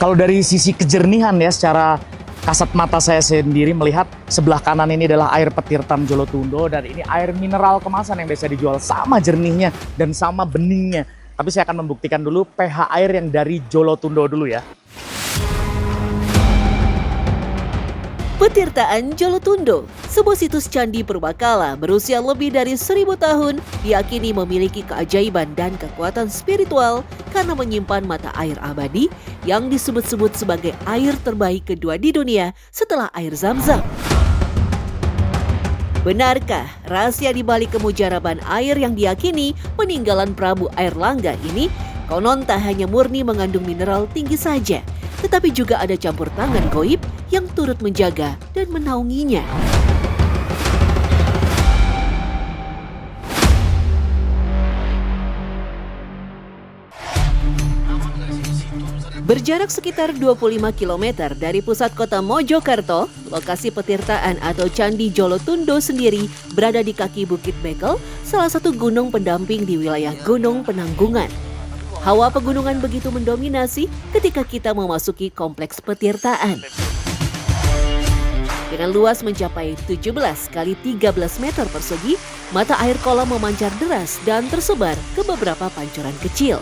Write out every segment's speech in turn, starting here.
Kalau dari sisi kejernihan ya, secara kasat mata saya sendiri melihat sebelah kanan ini adalah air petirtan Jolotundo dan ini air mineral kemasan yang biasa dijual, sama jernihnya dan sama beningnya. Tapi saya akan membuktikan dulu pH air yang dari Jolotundo dulu ya. Petirtaan Jolotundo, sebuah situs candi purbakala berusia lebih dari 1000 tahun, diyakini memiliki keajaiban dan kekuatan spiritual karena menyimpan mata air abadi yang disebut-sebut sebagai air terbaik kedua di dunia setelah air Zam-Zam. Benarkah rahasia di balik kemujaraban air yang diyakini peninggalan Prabu Airlangga ini konon tak hanya murni mengandung mineral tinggi saja, tetapi juga ada campur tangan gaib yang turut menjaga dan menaunginya. Berjarak sekitar 25 km dari pusat kota Mojokerto, lokasi petirtaan atau Candi Jolotundo sendiri berada di kaki Bukit Bekel, salah satu gunung pendamping di wilayah Gunung Penanggungan. Hawa pegunungan begitu mendominasi ketika kita memasuki kompleks petirtaan. Dengan luas mencapai 17 kali 13 meter persegi, mata air kolam memancar deras dan tersebar ke beberapa pancuran kecil.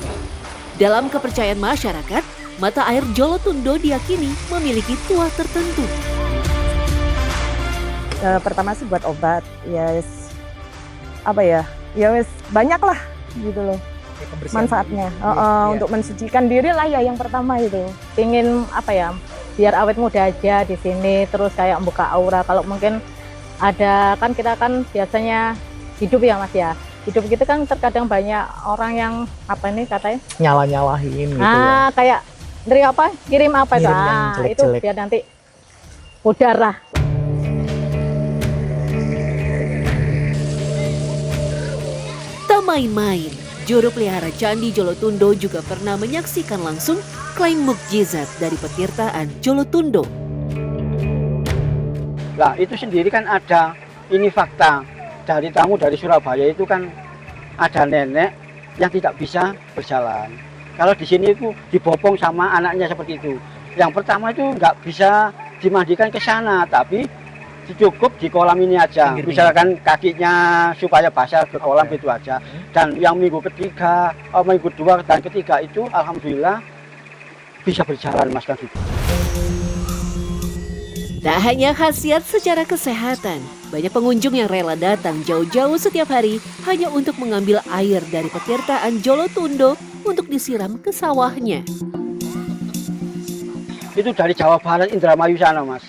Dalam kepercayaan masyarakat, mata air Jolotundo diyakini memiliki tuah tertentu. Pertama sih buat obat, ya banyak lah gitu loh. Manfaatnya untuk mensucikan diri lah ya yang pertama itu. Pingin biar awet muda aja di sini, terus kayak membuka aura. Kalau mungkin ada kan kita kan biasanya hidup ya Mas ya. Hidup kita kan terkadang banyak orang yang katanya Nyala-nyalahin gitu ya. Kayak dari kirim apa itu. Itu jelek-jelek. biar nanti pudar lah. Tak main-main, juru pelihara Candi Jolotundo juga pernah menyaksikan langsung klaim mukjizat dari petirtaan Jolotundo. Nah itu sendiri kan ada, ini fakta dari tamu dari Surabaya itu kan ada nenek yang tidak bisa berjalan. Kalau di sini itu dibopong sama anaknya seperti itu. Yang pertama itu nggak bisa dimandikan ke sana, tapi cukup di kolam ini aja. Misalkan kakinya supaya basah ke kolam itu aja. Dan yang minggu ketiga, minggu 2 dan ketiga itu alhamdulillah bisa berjalan Mas kan gitu. Tak hanya khasiat secara kesehatan, banyak pengunjung yang rela datang jauh-jauh setiap hari hanya untuk mengambil air dari petirtaan Jolotundo untuk disiram ke sawahnya. Itu dari Jawa Barat, Indramayu sana Mas.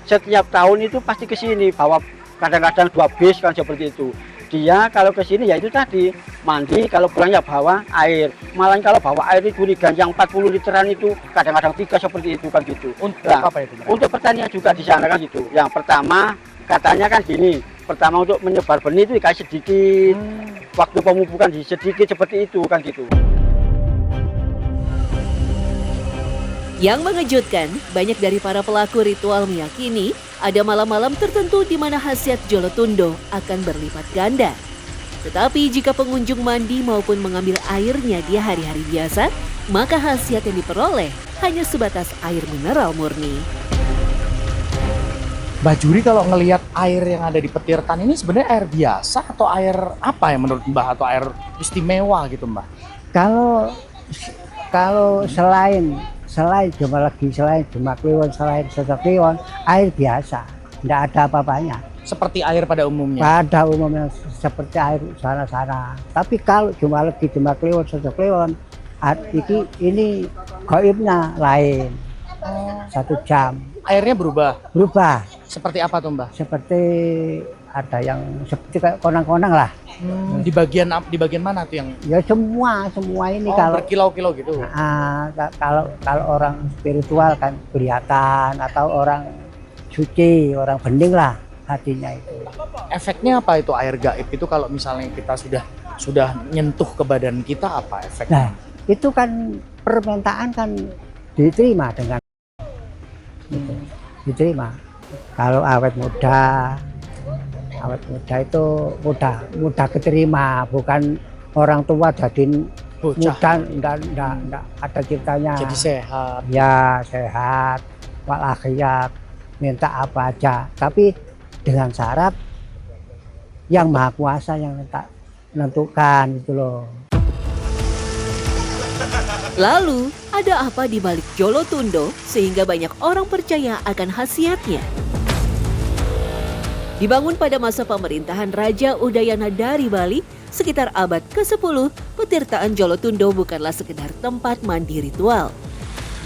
Setiap tahun itu pasti ke sini, bawa kadang-kadang 2 bis kan seperti itu. Dia kalau ke sini ya itu tadi, mandi, kalau pulang ya bawa air. Malah kalau bawa air itu jurigan yang 40 literan itu kadang-kadang 3 seperti itu kan gitu. Untuk Nah, apa itu? untuk pertanian juga di sana kan gitu. Yang pertama katanya kan gini, pertama untuk menyebar benih itu dikasih sedikit. Waktu pemupukan sedikit seperti itu kan gitu. Yang mengejutkan, banyak dari para pelaku ritual meyakini ada malam-malam tertentu di mana khasiat Jolotundo akan berlipat ganda. Tetapi jika pengunjung mandi maupun mengambil airnya di hari-hari biasa, maka khasiat yang diperoleh hanya sebatas air mineral murni. Mbak Juri, kalau ngelihat air yang ada di petirtan ini sebenarnya air biasa atau air apa ya menurut Mbak, atau air istimewa gitu Mbak? Kalau selain Demak Kliwon, selain Sosok Kliwon, air biasa, tidak ada apa-apanya. Seperti air pada umumnya. Pada umumnya seperti air sana-sana. Tapi kalau Demak Kliwon, Sosok Kliwon, ini gaibnya lain. 1 jam. Airnya berubah. Seperti apa tuh Mbak? Seperti ada yang seperti kayak konang-konang lah. Di bagian mana tuh yang? Ya semua ini kalau berkilau-kilau gitu. Kalau orang spiritual kan kelihatan, atau orang suci, orang bening lah hatinya itu. Efeknya apa itu air gaib itu kalau misalnya kita sudah nyentuh ke badan kita, apa efeknya? Nah, itu kan permintaan kan diterima dengan gitu. Diterima. Kalau awet muda itu mudah keterima, bukan orang tua jadi Bocah. mudah, enggak ada ceritanya. Jadi sehat. Ya sehat, walafiat, minta apa aja. Tapi dengan syarat yang Maha Kuasa yang menentukan gitu loh. Lalu, ada apa di balik Jolotundo sehingga banyak orang percaya akan khasiatnya? Dibangun pada masa pemerintahan Raja Udayana dari Bali sekitar abad ke-10, petirtaan Jolotundo bukanlah sekedar tempat mandi ritual.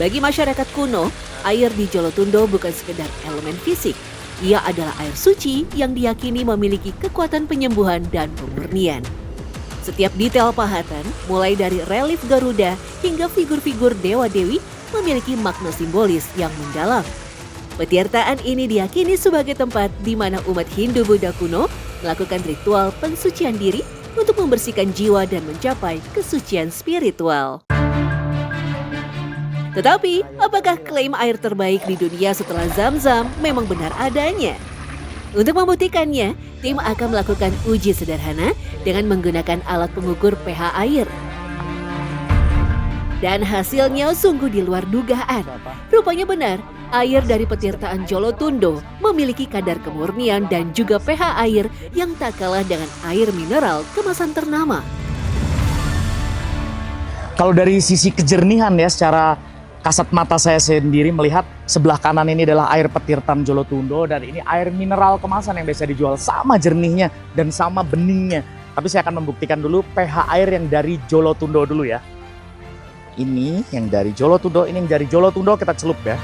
Bagi masyarakat kuno, air di Jolotundo bukan sekedar elemen fisik. Ia adalah air suci yang diyakini memiliki kekuatan penyembuhan dan pemurnian. Setiap detail pahatan, mulai dari relief Garuda hingga figur-figur dewa-dewi, memiliki makna simbolis yang mendalam. Petirtaan ini diyakini sebagai tempat di mana umat Hindu-Buddha kuno melakukan ritual pensucian diri untuk membersihkan jiwa dan mencapai kesucian spiritual. Tetapi, apakah klaim air terbaik di dunia setelah Zam-Zam memang benar adanya? Untuk membuktikannya, tim akan melakukan uji sederhana dengan menggunakan alat pengukur pH air. Dan hasilnya sungguh di luar dugaan. Rupanya benar, air dari petirtaan Jolotundo memiliki kadar kemurnian dan juga pH air yang tak kalah dengan air mineral kemasan ternama. Kalau dari sisi kejernihan ya, secara kasat mata saya sendiri melihat sebelah kanan ini adalah air petirtan Jolotundo dan ini air mineral kemasan yang biasa dijual, sama jernihnya dan sama beningnya. Tapi saya akan membuktikan dulu pH air yang dari Jolotundo dulu ya. Ini yang dari Jolotundo, ini yang dari Jolotundo, kita celup ya.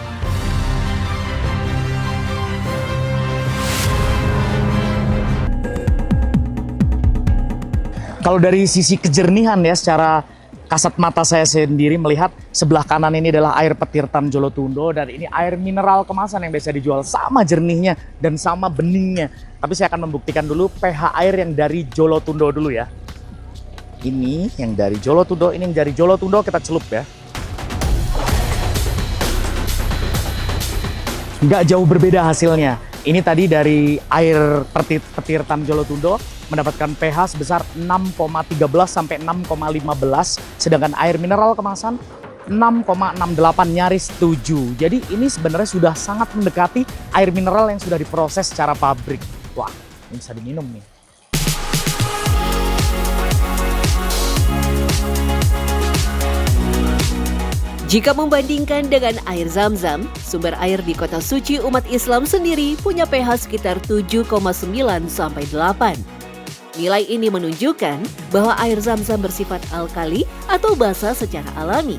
Kalau dari sisi kejernihan ya, secara kasat mata saya sendiri melihat sebelah kanan ini adalah air petirtan Jolotundo dan ini air mineral kemasan yang biasa dijual, sama jernihnya dan sama beningnya. Tapi saya akan membuktikan dulu pH air yang dari Jolotundo dulu ya. Ini yang dari Jolotundo, ini yang dari Jolotundo, kita celup ya. Nggak jauh berbeda hasilnya. Ini tadi dari air petirtan Jolotundo mendapatkan pH sebesar 6,13 sampai 6,15, sedangkan air mineral kemasan 6,68, nyaris 7. Jadi ini sebenarnya sudah sangat mendekati air mineral yang sudah diproses secara pabrik. Wah, ini bisa diminum nih. Jika membandingkan dengan air Zam-Zam, sumber air di kota suci umat Islam sendiri punya pH sekitar 7,9 sampai 8. Nilai ini menunjukkan bahwa air Zam-Zam bersifat alkali atau basa secara alami.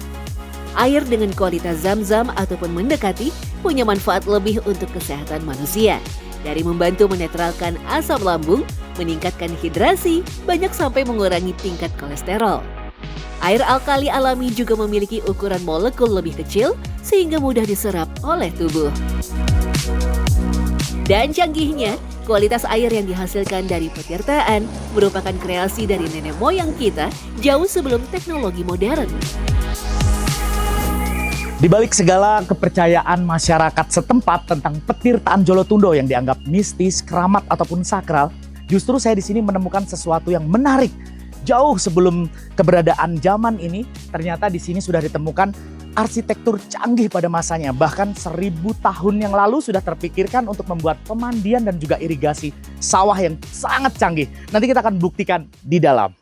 Air dengan kualitas Zam-Zam ataupun mendekati punya manfaat lebih untuk kesehatan manusia. Dari membantu menetralkan asam lambung, meningkatkan hidrasi, banyak sampai mengurangi tingkat kolesterol. Air alkali alami juga memiliki ukuran molekul lebih kecil sehingga mudah diserap oleh tubuh. Dan canggihnya, kualitas air yang dihasilkan dari petirtaan merupakan kreasi dari nenek moyang kita jauh sebelum teknologi modern. Di balik segala kepercayaan masyarakat setempat tentang petirtaan Jolotundo yang dianggap mistis, keramat ataupun sakral, justru saya di sini menemukan sesuatu yang menarik. Jauh sebelum keberadaan zaman ini, ternyata di sini sudah ditemukan arsitektur canggih pada masanya. Bahkan 1000 tahun yang lalu sudah terpikirkan untuk membuat pemandian dan juga irigasi sawah yang sangat canggih. Nanti kita akan buktikan di dalam.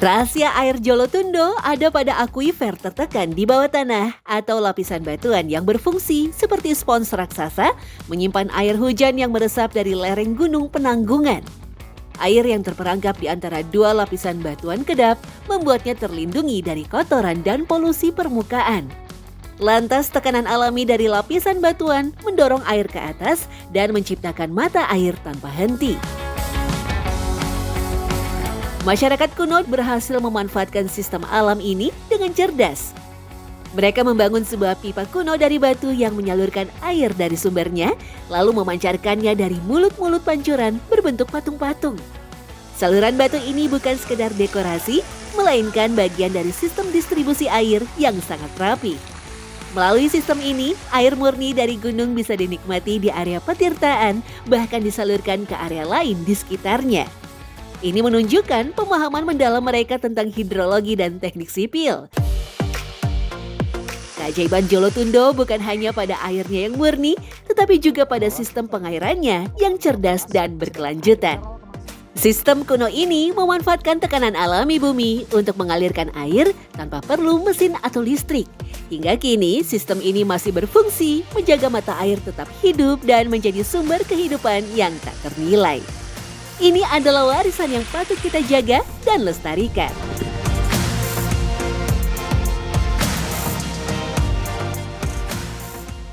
Rahasia air Jolotundo ada pada akuifer tertekan di bawah tanah atau lapisan batuan yang berfungsi seperti spons raksasa menyimpan air hujan yang meresap dari lereng gunung Penanggungan. Air yang terperangkap di antara dua lapisan batuan kedap membuatnya terlindungi dari kotoran dan polusi permukaan. Lantas tekanan alami dari lapisan batuan mendorong air ke atas dan menciptakan mata air tanpa henti. Masyarakat kuno berhasil memanfaatkan sistem alam ini dengan cerdas. Mereka membangun sebuah pipa kuno dari batu yang menyalurkan air dari sumbernya, lalu memancarkannya dari mulut-mulut pancuran berbentuk patung-patung. Saluran batu ini bukan sekedar dekorasi, melainkan bagian dari sistem distribusi air yang sangat rapi. Melalui sistem ini, air murni dari gunung bisa dinikmati di area petirtaan, bahkan disalurkan ke area lain di sekitarnya. Ini menunjukkan pemahaman mendalam mereka tentang hidrologi dan teknik sipil. Keajaiban Jolotundo bukan hanya pada airnya yang murni, tetapi juga pada sistem pengairannya yang cerdas dan berkelanjutan. Sistem kuno ini memanfaatkan tekanan alami bumi untuk mengalirkan air tanpa perlu mesin atau listrik. Hingga kini, sistem ini masih berfungsi menjaga mata air tetap hidup dan menjadi sumber kehidupan yang tak ternilai. Ini adalah warisan yang patut kita jaga dan lestarikan.